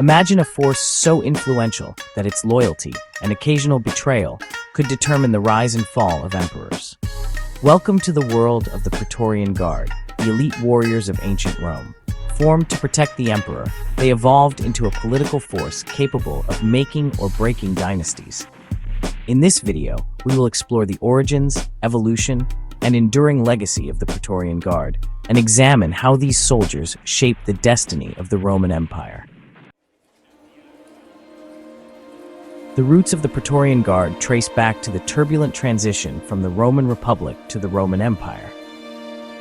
Imagine a force so influential that its loyalty and occasional betrayal could determine the rise and fall of emperors. Welcome to the world of the Praetorian Guard, the elite warriors of ancient Rome. Formed to protect the emperor, they evolved into a political force capable of making or breaking dynasties. In this video, we will explore the origins, evolution, and enduring legacy of the Praetorian Guard, and examine how these soldiers shaped the destiny of the Roman Empire. The roots of the Praetorian Guard trace back to the turbulent transition from the Roman Republic to the Roman Empire.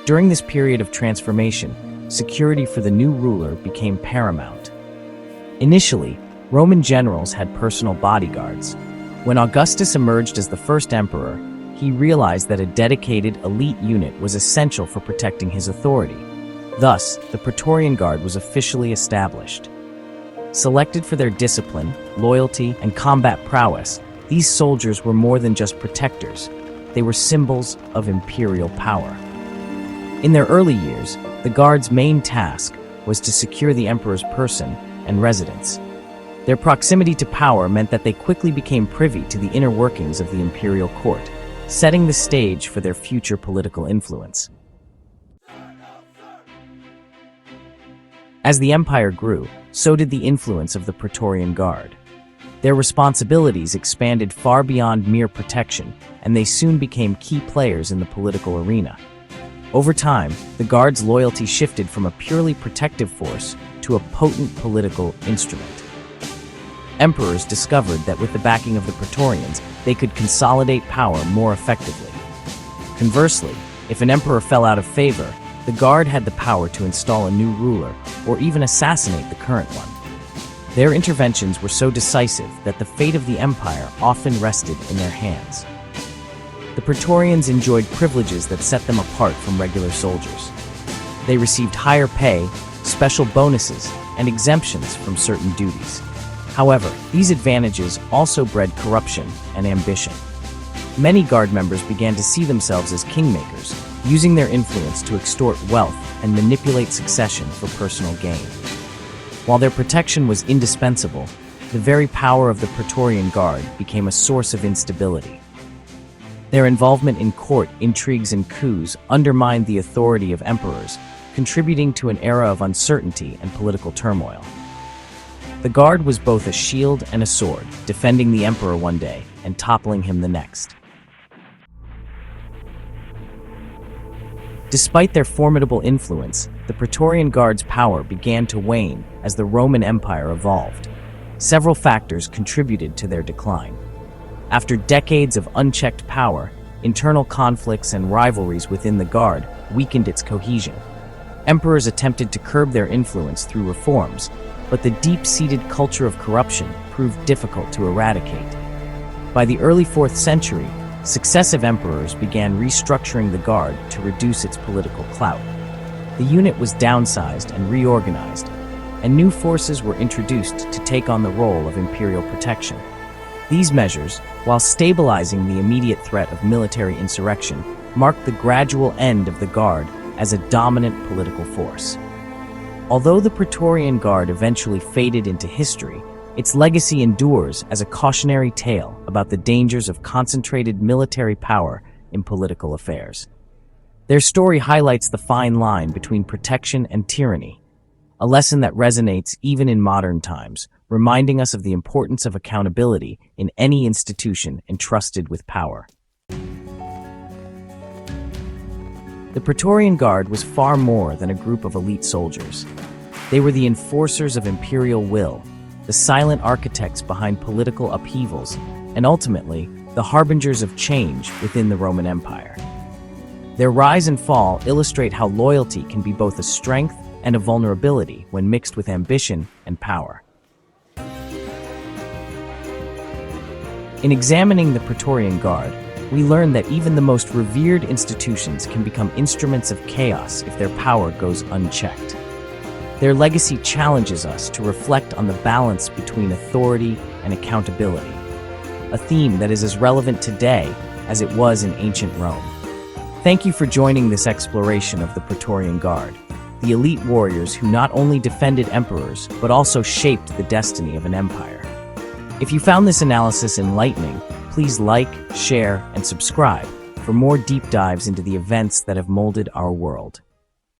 During this period of transformation, security for the new ruler became paramount. Initially, Roman generals had personal bodyguards. When Augustus emerged as the first emperor, he realized that a dedicated elite unit was essential for protecting his authority. Thus, the Praetorian Guard was officially established. Selected for their discipline, loyalty, and combat prowess, these soldiers were more than just protectors. They were symbols of imperial power. In their early years, the Guard's main task was to secure the emperor's person and residence. Their proximity to power meant that they quickly became privy to the inner workings of the imperial court, setting the stage for their future political influence. As the empire grew, so did the influence of the Praetorian Guard. Their responsibilities expanded far beyond mere protection, and they soon became key players in the political arena. Over time, the Guard's loyalty shifted from a purely protective force to a potent political instrument. Emperors discovered that with the backing of the Praetorians, they could consolidate power more effectively. Conversely, if an emperor fell out of favor, the Guard had the power to install a new ruler or even assassinate the current one. Their interventions were so decisive that the fate of the empire often rested in their hands. The Praetorians enjoyed privileges that set them apart from regular soldiers. They received higher pay, special bonuses, and exemptions from certain duties. However, these advantages also bred corruption and ambition. Many Guard members began to see themselves as kingmakers, using their influence to extort wealth and manipulate succession for personal gain. While their protection was indispensable, the very power of the Praetorian Guard became a source of instability. Their involvement in court intrigues and coups undermined the authority of emperors, contributing to an era of uncertainty and political turmoil. The Guard was both a shield and a sword, defending the emperor one day and toppling him the next. Despite their formidable influence, the Praetorian Guard's power began to wane as the Roman Empire evolved. Several factors contributed to their decline. After decades of unchecked power, internal conflicts and rivalries within the Guard weakened its cohesion. Emperors attempted to curb their influence through reforms, but the deep-seated culture of corruption proved difficult to eradicate. By the early 4th century, successive emperors began restructuring the Guard to reduce its political clout. The unit was downsized and reorganized, and new forces were introduced to take on the role of imperial protection. These measures, while stabilizing the immediate threat of military insurrection, marked the gradual end of the Guard as a dominant political force. Although the Praetorian Guard eventually faded into history, its legacy endures as a cautionary tale about the dangers of concentrated military power in political affairs. Their story highlights the fine line between protection and tyranny, a lesson that resonates even in modern times, reminding us of the importance of accountability in any institution entrusted with power. The Praetorian Guard was far more than a group of elite soldiers. They were the enforcers of imperial will, the silent architects behind political upheavals, and ultimately, the harbingers of change within the Roman Empire. Their rise and fall illustrate how loyalty can be both a strength and a vulnerability when mixed with ambition and power. In examining the Praetorian Guard, we learn that even the most revered institutions can become instruments of chaos if their power goes unchecked. Their legacy challenges us to reflect on the balance between authority and accountability, a theme that is as relevant today as it was in ancient Rome. Thank you for joining this exploration of the Praetorian Guard. the elite warriors who not only defended emperors, but also shaped the destiny of an empire. If you found this analysis enlightening, please like, share, and subscribe for more deep dives into the events that have molded our world.